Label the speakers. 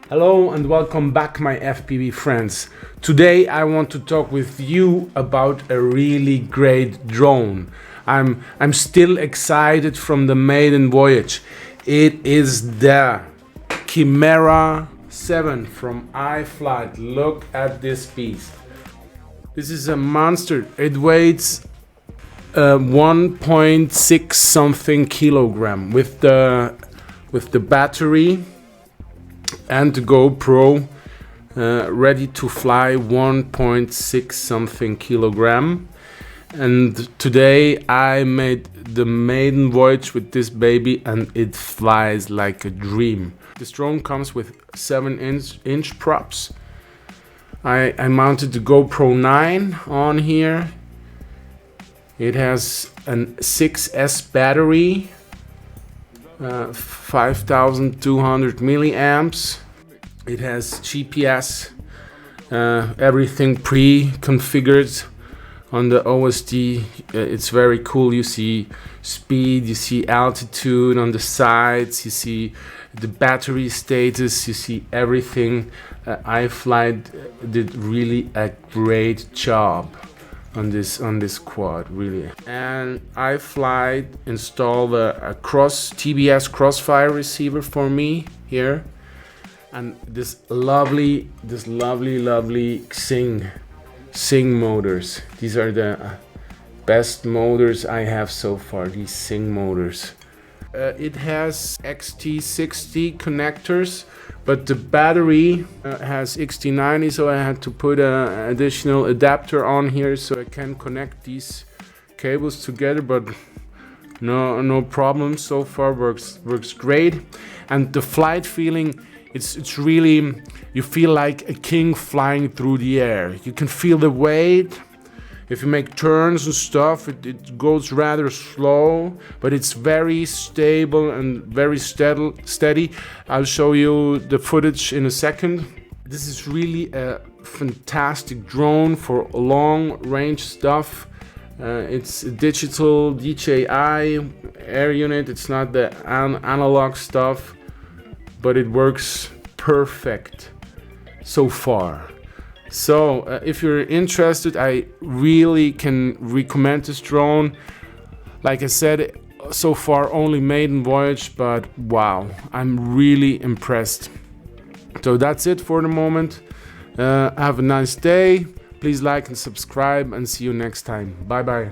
Speaker 1: Hello and welcome back, my FPV friends. Today I want to talk with you about a really great drone. I'm still excited from the maiden voyage. It is the Chimera 7 from iFlight. Look at this beast. This is a monster. It weighs 1.6 something kilogram with the battery and the GoPro, ready to fly 1.6 something kilogram. And today I made the maiden voyage with this baby and it flies like a dream. This drone comes with 7-inch props. I mounted the GoPro 9 on here. It has an 6S battery, 5200 milliamps. It has GPS, everything pre-configured on the OSD. It's very cool. You see speed, you see altitude on the sides, you see the battery status, you see everything. iFlight did really a great job on this quad, really. And iFlight installed a TBS crossfire receiver for me here, and this lovely Sing motors. These are the best motors I have so far, these Sing motors. It has XT60 connectors, but the battery has XT90, so I had to put an additional adapter on here so I can connect these cables together, but no problem so far. Works great. And the flight feeling, it's really, you feel like a king flying through the air. You can feel the weight. If you make turns and stuff, it goes rather slow, but it's very stable and very steady. I'll show you the footage in a second. This is really a fantastic drone for long range stuff. It's a digital DJI air unit. It's not the analog stuff, but it works perfect so far. So if you're interested, I really can recommend this drone. Like I said, so far only maiden voyage, but wow, I'm really impressed. So that's it for the moment. Have a nice day. Please like and subscribe, and see you next time. Bye bye.